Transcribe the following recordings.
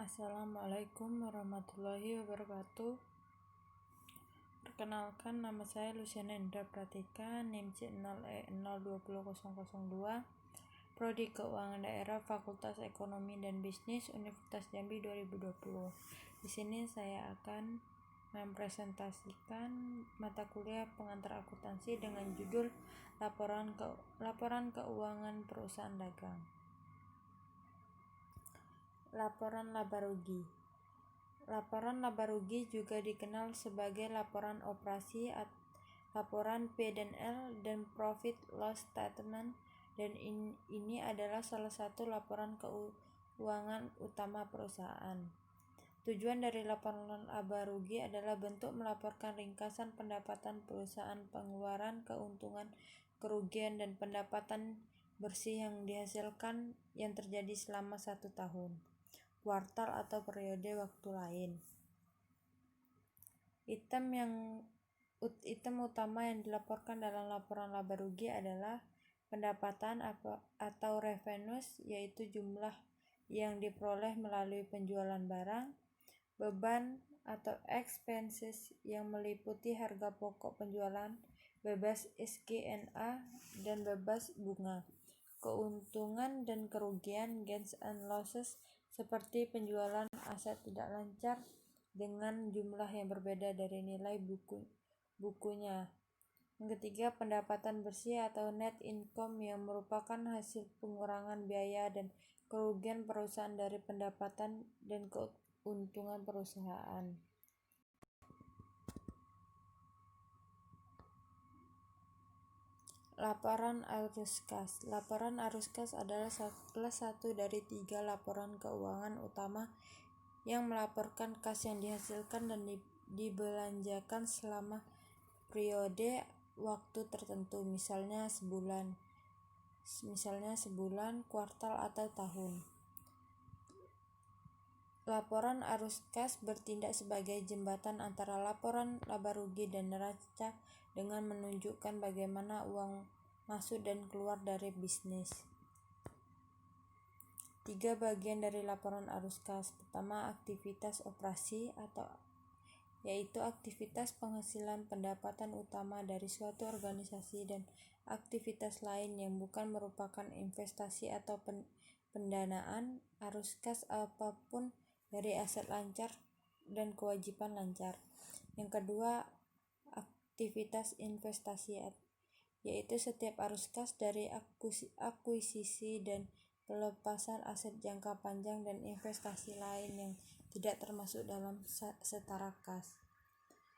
Assalamualaikum warahmatullahi wabarakatuh. Perkenalkan, nama saya Luciana Indra Pratika, NIM C0E020002, Prodi Keuangan Daerah, Fakultas Ekonomi dan Bisnis, Universitas Jambi 2020. Di sini saya akan mempresentasikan mata kuliah pengantar akuntansi dengan judul Laporan Keuangan Perusahaan Dagang. Laporan laba rugi. Laporan laba rugi juga dikenal sebagai laporan operasi, laporan P&L, dan Profit Loss Statement, dan ini adalah salah satu laporan keuangan utama perusahaan. Tujuan dari laporan laba rugi adalah bentuk melaporkan ringkasan pendapatan perusahaan, pengeluaran, keuntungan, kerugian, dan pendapatan bersih yang dihasilkan yang terjadi selama 1 tahun, kuartal, atau periode waktu lain. Item utama yang dilaporkan dalam laporan laba rugi adalah pendapatan atau revenues, yaitu jumlah yang diperoleh melalui penjualan barang, beban atau expenses yang meliputi harga pokok penjualan, bebas SG&A dan bebas bunga, keuntungan dan kerugian, gains and losses, seperti penjualan aset tidak lancar dengan jumlah yang berbeda dari nilai bukunya. Yang ketiga, pendapatan bersih atau net income yang merupakan hasil pengurangan biaya dan kerugian perusahaan dari pendapatan dan keuntungan perusahaan. Laporan arus kas. Laporan arus kas adalah salah satu dari 3 laporan keuangan utama yang melaporkan kas yang dihasilkan dan dibelanjakan selama periode waktu tertentu, misalnya sebulan, kuartal, atau tahun. Laporan arus kas bertindak sebagai jembatan antara laporan laba rugi dan neraca dengan menunjukkan bagaimana uang masuk dan keluar dari bisnis. 3 bagian dari laporan arus kas. Pertama, aktivitas operasi yaitu aktivitas penghasilan pendapatan utama dari suatu organisasi dan aktivitas lain yang bukan merupakan investasi atau pendanaan. Arus kas apapun dari aset lancar dan kewajiban lancar. Yang kedua, aktivitas investasi, yaitu setiap arus kas dari akuisisi dan pelepasan aset jangka panjang dan investasi lain yang tidak termasuk dalam setara kas.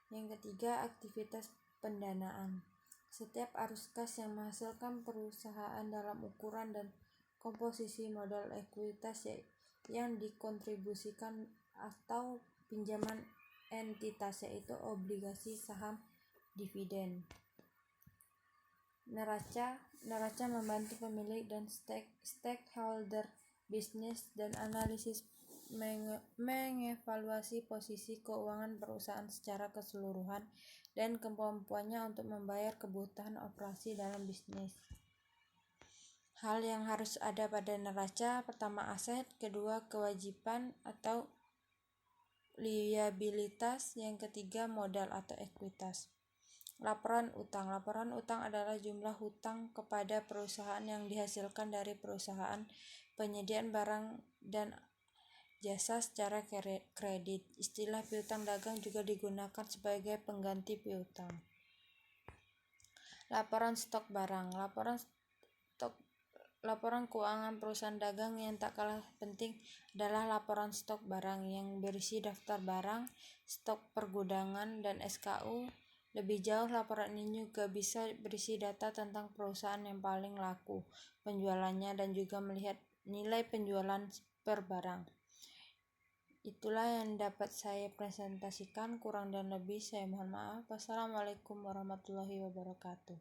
Yang ketiga, aktivitas pendanaan. Setiap arus kas yang menghasilkan perusahaan dalam ukuran dan komposisi modal ekuitas yang dikontribusikan atau pinjaman entitas, yaitu obligasi, saham, dividen. Neraca membantu pemilik dan stakeholder bisnis dan analisis mengevaluasi posisi keuangan perusahaan secara keseluruhan dan kemampuannya untuk membayar kebutuhan operasi dalam bisnis. Hal yang harus ada pada neraca: pertama, aset; kedua, kewajiban atau liabilitas; yang ketiga, modal atau ekuitas. Laporan utang. Laporan utang adalah jumlah hutang kepada perusahaan yang dihasilkan dari perusahaan penyediaan barang dan jasa secara kredit. Istilah piutang dagang juga digunakan sebagai pengganti piutang. Laporan stok barang. Laporan keuangan perusahaan dagang yang tak kalah penting adalah laporan stok barang yang berisi daftar barang, stok pergudangan, dan SKU. Lebih jauh, laporan ini juga bisa berisi data tentang perusahaan yang paling laku, penjualannya, dan juga melihat nilai penjualan per barang. Itulah yang dapat saya presentasikan, kurang dan lebih saya mohon maaf. Wassalamualaikum warahmatullahi wabarakatuh.